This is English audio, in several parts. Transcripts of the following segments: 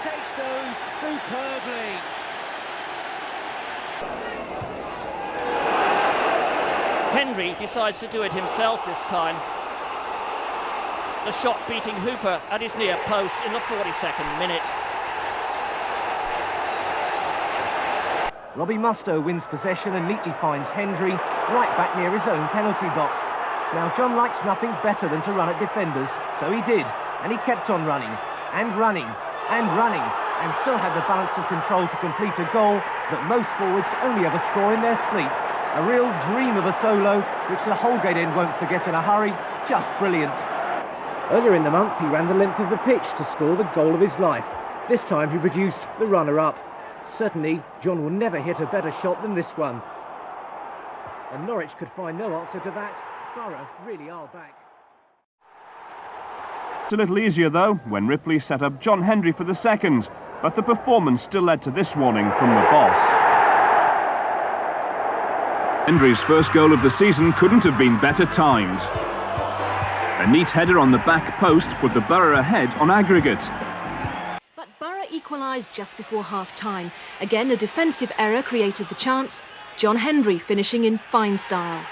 takes those superbly. Hendry decides to do it himself this time. The shot beating Hooper at his near post in the 42nd minute. Robbie Mustoe wins possession and neatly finds Hendry right back near his own penalty box. Now John likes nothing better than to run at defenders, so he did, and he kept on running, and running, and running, and still had the balance of control to complete a goal that most forwards only ever score in their sleep. A real dream of a solo, which the Holgate end won't forget in a hurry. Just brilliant. Earlier in the month, he ran the length of the pitch to score the goal of his life. This time he produced the runner-up. Certainly, John will never hit a better shot than this one. And Norwich could find no answer to that. Boro really are back. It's a little easier, though, when Ripley set up John Hendrie for the second. But the performance still led to this warning from the boss. Hendry's first goal of the season couldn't have been better timed. A neat header on the back post put the Boro ahead on aggregate. But Boro equalised just before half-time. Again, a defensive error created the chance. John Hendrie finishing in fine style.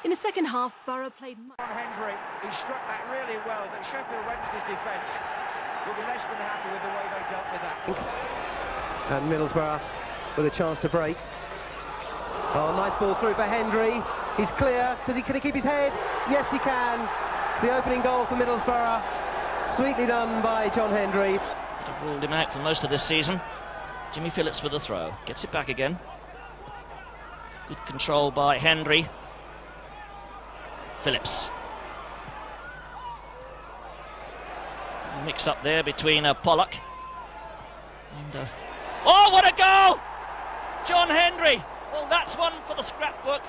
In the second half, Boro played much. John Hendrie, he struck that really well, but Sheffield Wednesday's defence will be less than happy with the way they dealt with that. And Middlesbrough with a chance to break. Oh, nice ball through for Hendry. He's clear. Can he keep his head? Yes, he can. The opening goal for Middlesbrough. Sweetly done by John Hendrie. I've ruled him out for most of this season. Jimmy Phillips with a throw. Gets it back again. Good control by Hendry. Phillips. Mix up there between Pollock and oh, what a goal! John Hendrie. Well, that's one for the scrapbook.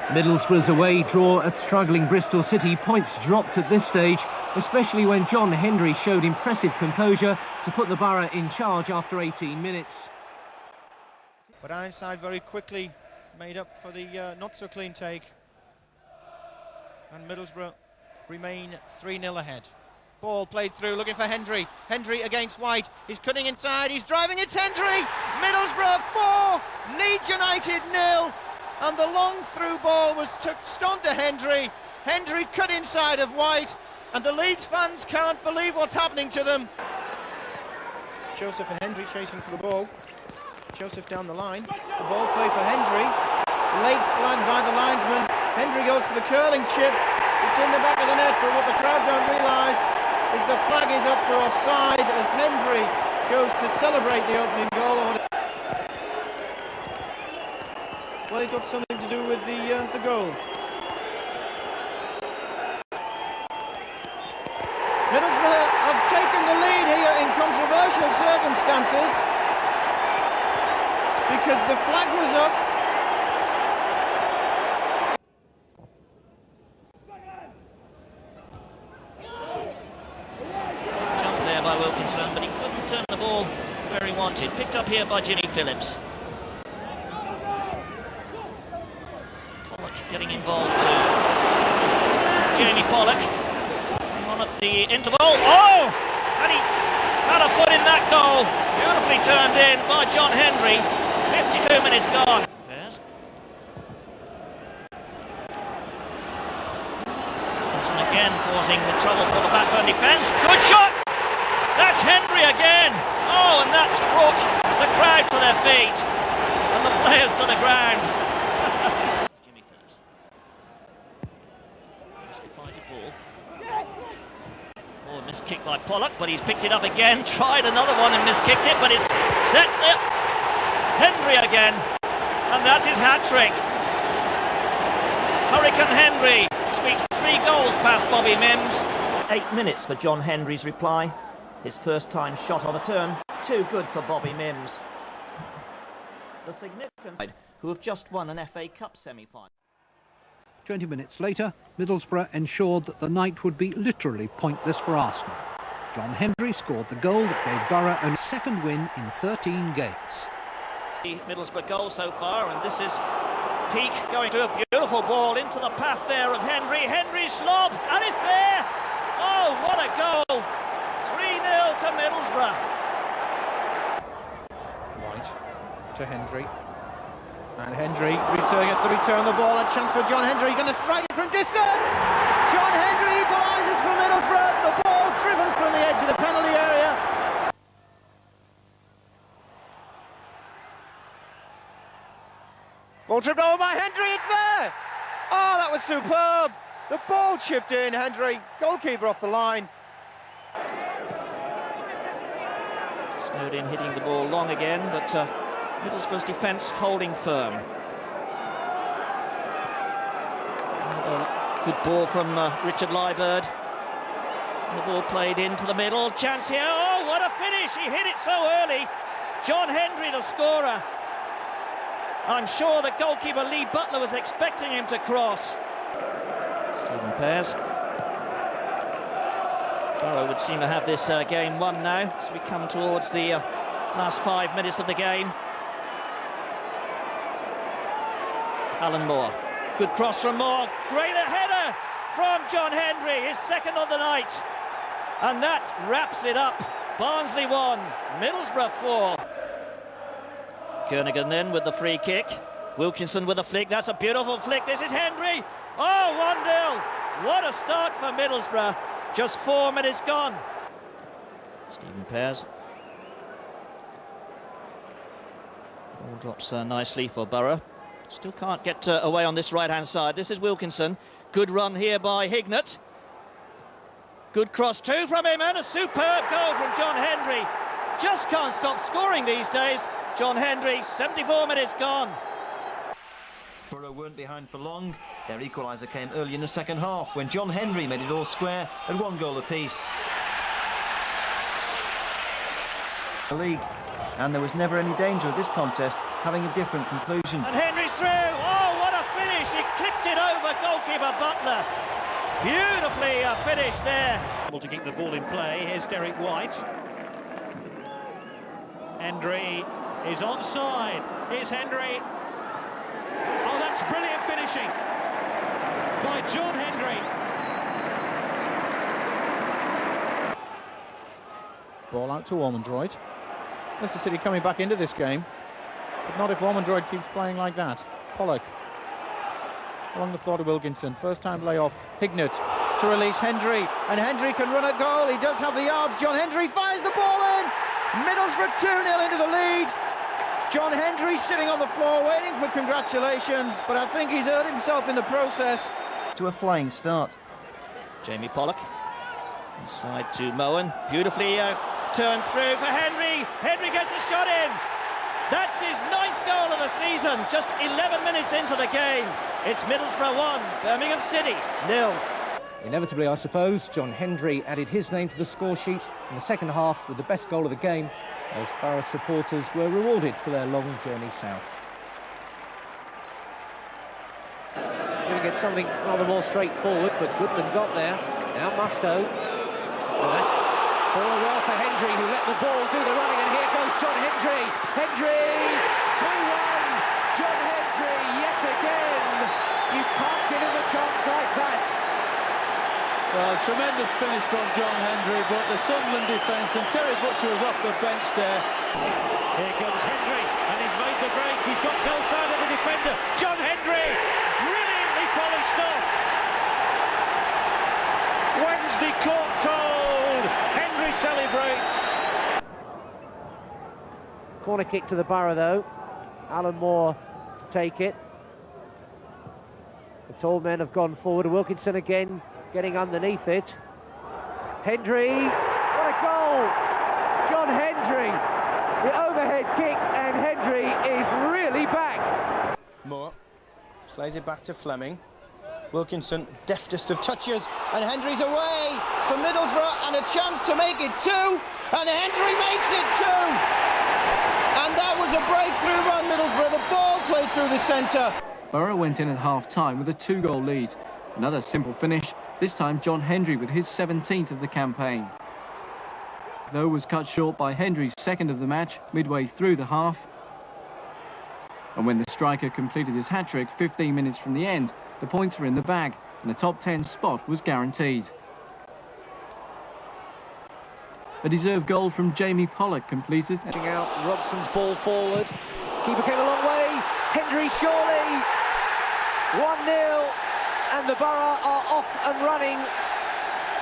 Middlesbrough's away draw at struggling Bristol City. Points dropped at this stage, especially when John Hendrie showed impressive composure to put the Boro in charge after 18 minutes. But Ironside very quickly made up for the not-so-clean take. And Middlesbrough remain 3-0 ahead. Ball played through, looking for Hendry. Hendry against White. He's cutting inside. He's driving. It's Hendry. Middlesbrough 4, Leeds United 0. And the long through ball was stoned to Hendry. Hendry cut inside of White. And the Leeds fans can't believe what's happening to them. Joseph and Hendry chasing for the ball. Joseph down the line. The ball play for Hendry. Late flagged by the linesman. Hendry goes for the curling chip. It's in the back of the net, but what the crowd don't realise is the flag is up for offside as Hendry goes to celebrate the opening goal. Well, he's got something to do with the goal. Middlesbrough have taken the lead here in controversial circumstances because the flag was up. By Wilkinson, but he couldn't turn the ball where he wanted. Picked up here by Jimmy Phillips. Pollock getting involved too. Jamie Pollock on at the interval. Oh! And he had a foot in that goal. Beautifully turned in by John Hendrie. 52 minutes gone. Wilkinson again causing the trouble for the backburn defence. Good shot! That's Hendry again! Oh, and that's brought the crowd to their feet and the players to the ground. Jimmy Phillips. Nicely fighted ball. Oh, a missed kick by Pollock, but he's picked it up again. Tried another one and miskicked it, but it's set there. Hendry again. And that's his hat-trick. Hurricane Hendry sweeps 3 goals past Bobby Mims. 8 minutes for John Hendry's reply. His first time shot on a turn, too good for Bobby Mims. The significant who have just won an FA Cup semi-final. 20 minutes later, Middlesbrough ensured that the night would be literally pointless for Arsenal. John Hendrie scored the goal that gave Boro a second win in 13 games. The Middlesbrough goal so far, and this is Peake going through a beautiful ball into the path there of Hendry. Hendry's lob, and it's there! Oh, what a goal! to Hendry. And Hendry gets the return the ball, a chance for John Hendry, going to strike it from distance! John Hendry equalises for Middlesbrough, the ball driven from the edge of the penalty area. Ball tripped over by Hendry, it's there! Oh, that was superb! The ball chipped in, Hendry, goalkeeper off the line. Snowden hitting the ball long again, but Middlesbrough's defence holding firm. Another good ball from Richard Lieberd. And the ball played into the middle. Chance here. Oh, what a finish! He hit it so early. John Hendry, the scorer. I'm sure the goalkeeper Lee Butler was expecting him to cross. Stephen Pears. Boro would seem to have this game won now as we come towards the last 5 minutes of the game. Alan Moore. Good cross from Moore. Great header from John Hendry, his second of the night. And that wraps it up. Barnsley 1, Middlesbrough 4. Kernigan then with the free kick. Wilkinson with a flick. That's a beautiful flick. This is Hendry. Oh, 1-0. What a start for Middlesbrough. Just 4 minutes gone. Stephen Pears. Ball drops nicely for Boro. Still can't get away on this right-hand side. This is Wilkinson. Good run here by Hignett. Good cross too from him, and a superb goal from John Hendry. Just can't stop scoring these days. John Hendry, 74 minutes gone. Boro weren't behind for long. Their equaliser came early in the second half when John Hendry made it all square at 1 goal apiece. The league, and there was never any danger of this contest having a different conclusion. And Hendry's through. Oh, what a finish! He clipped it over goalkeeper Butler. Beautifully finished there. Able to keep the ball in play. Here's Derek White. Hendry is onside. Here's Hendry. Oh, that's brilliant finishing by John Hendry. Ball out to Ormondroyd. Leicester City coming back into this game, but not if Ormondroyd keeps playing like that. Pollock along the floor to Wilkinson. First time layoff. Hignett to release Hendry, and Hendry can run a goal. He does have the yards. John Hendry fires the ball in. Middlesbrough 2-0 into the lead. John Hendry sitting on the floor waiting for congratulations, but I think he's hurt himself in the process. To a flying start. Jamie Pollock. Inside to Moen. Beautifully turned through for Hendry. Hendry gets the shot in. That's his 9th goal of the season, just 11 minutes into the game. It's Middlesbrough 1, Birmingham City 0. Inevitably, I suppose, John Hendry added his name to the score sheet in the second half with the best goal of the game, as Boro supporters were rewarded for their long journey south. Going to get something rather more straightforward, but Goodman got there. Now Musto. And that's fallen well for Hendry, who let the ball do the running, and here goes John Hendry. Hendry, 2-1. John Hendry, yet again. You can't give him a chance like that. Well, tremendous finish from John Hendry, but the Sunderland defence, and Terry Butcher was off the bench there. Here comes Hendry, and he's made the break. He's got goal side of the defender. John Hendry, brilliantly polished off. Wednesday caught cold. Hendry celebrates. Corner kick to the Boro, though. Alan Moore to take it. The tall men have gone forward. Wilkinson again getting underneath it. Hendry, what a goal! John Hendry, the overhead kick, and Hendry is really back. Moore slays it back to Fleming. Wilkinson, deftest of touches, and Hendry's away for Middlesbrough, and a chance to make it 2, and Hendry makes it 2! And that was a breakthrough by Middlesbrough. The ball played through the centre. Boro went in at half-time with a 2-goal lead. Another simple finish, this time John Hendry with his 17th of the campaign. Though was cut short by Hendry's second of the match midway through the half. And when the striker completed his hat-trick 15 minutes from the end, the points were in the bag and a top 10 spot was guaranteed. A deserved goal from Jamie Pollock completed. Out Robson's ball forward. Keeper came a long way. Hendry surely. 1-0, and the Boro are off and running.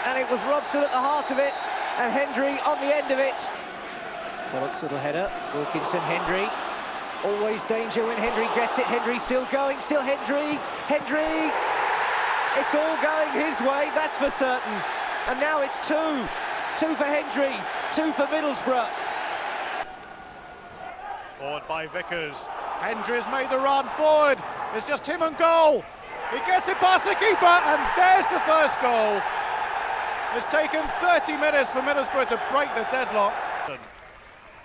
And it was Robson at the heart of it, and Hendry on the end of it. Pollock's little header. Wilkinson, Hendry. Always danger when Hendry gets it. Hendry still going, still Hendry. Hendry! It's all going his way, that's for certain. And now it's 2. 2 for Hendry, 2 for Middlesbrough. Forward by Vickers. Hendry's made the run forward. It's just him and goal. He gets it past the keeper, and there's the first goal. It's taken 30 minutes for Middlesbrough to break the deadlock.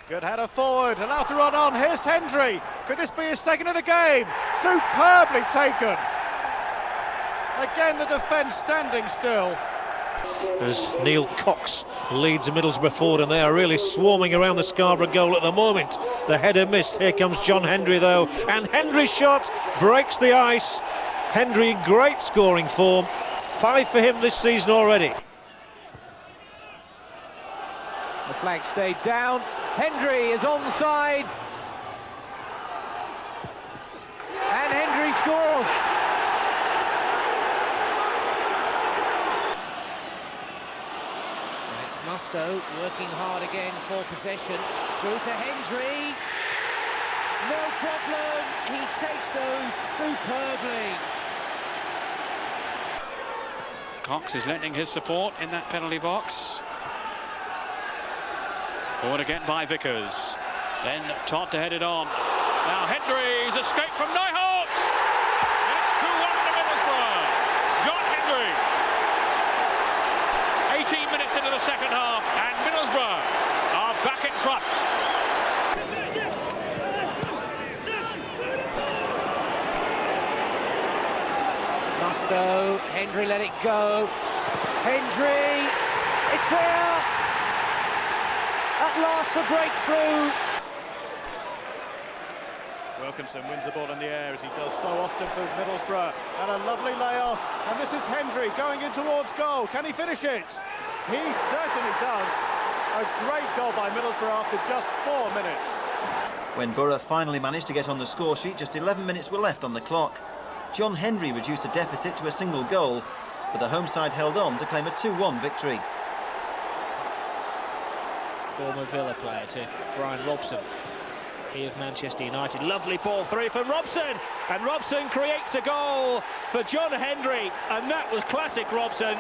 Good header forward, allowed to run on. Here's Hendry. Could this be his second of the game? Superbly taken. Again, the defence standing still. As Neil Cox leads Middlesbrough forward, and they are really swarming around the Scarborough goal at the moment. The header missed. Here comes John Hendrie though, and Hendry's shot breaks the ice. Hendry in great scoring form. 5 for him this season already. The flag stayed down. Hendry is onside. And Hendry scores. And it's Musto working hard again for possession. Through to Hendry. No problem. He takes those superbly. Cox is lending his support in that penalty box. Forward again by Vickers. Then Todd to head it on. Now Hendry's escape from Neuhaus. And it's 2-1 to Middlesbrough. John Hendrie. 18 minutes into the second half, and Middlesbrough are back in front. Musto, Hendry let it go. Hendry, it's there. At last the breakthrough. Wilkinson wins the ball in the air, as he does so often for Middlesbrough, and a lovely layoff, and this is Hendry going in towards goal. Can he finish it? He certainly does. A great goal by Middlesbrough after just 4 minutes. When Boro finally managed to get on the score sheet, just 11 minutes were left on the clock. John Hendrie reduced the deficit to a single goal, but the home side held on to claim a 2-1 victory. Former Villa player to Brian Robson, he of Manchester United. Lovely ball through from Robson, and Robson creates a goal for John Hendrie, and that was classic Robson.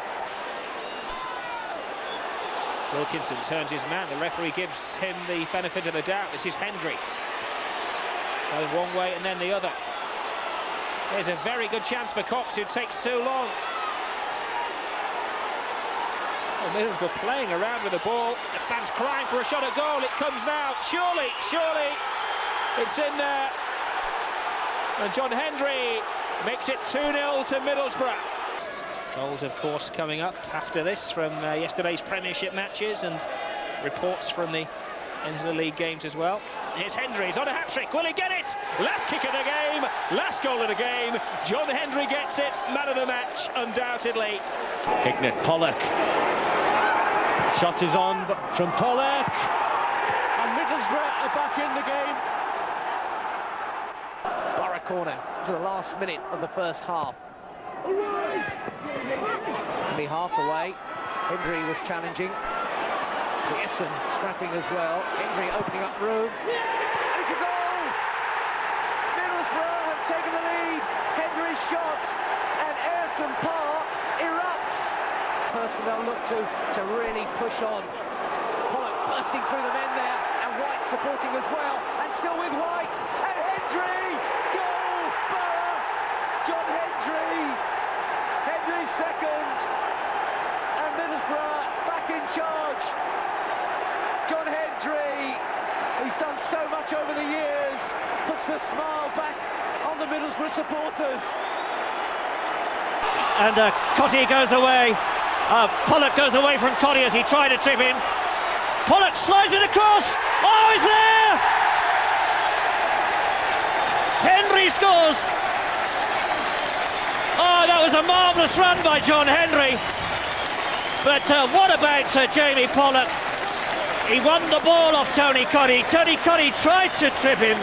Wilkinson turns his man, the referee gives him the benefit of the doubt. This is Hendry going one way and then the other. There's a very good chance for Cox, who takes too long. Oh, Middlesbrough playing around with the ball. The fans crying for a shot at goal. It comes now. Surely, surely. It's in there. And John Hendrie makes it 2-0 to Middlesbrough. Goals, of course, coming up after this from yesterday's Premiership matches, and reports from the end of the league games as well. Here's Hendry, he's on a hat-trick, will he get it? Last kick of the game, last goal of the game. John Hendrie gets it, man of the match, undoubtedly. Ignat Pollock. Shot is on from Pollock. And Middlesbrough are back in the game. Boro corner to the last minute of the first half. Only half away. Hendry was challenging. Pearson scrapping as well. Hendry opening up room. And it's a goal! Middlesbrough have taken the lead. Hendry's shot, and Ayrton Park erupts. Personnel look to really push on. Pollock bursting through the men there, and White supporting as well. And still with White. And Hendry! Goal! Boro! John Hendry! Hendry's second. And Middlesbrough back in charge. John Hendry, who's done so much over the years, puts the smile back on the Middlesbrough supporters. And Cotty goes away. Pollock goes away from Cotty as he tried to trip in. Pollock slides it across. Oh, he's there! Hendry scores. Oh, that was a marvellous run by John Hendry. But what about Jamie Pollock? He won the ball off Tony Cotty. Tony Cotty tried to trip him,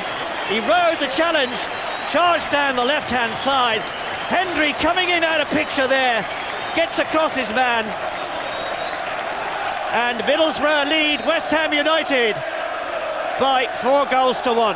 He rose the challenge, charged down the left-hand side. Hendry coming in out of picture there, gets across his man. And Middlesbrough lead West Ham United by 4 goals to 1.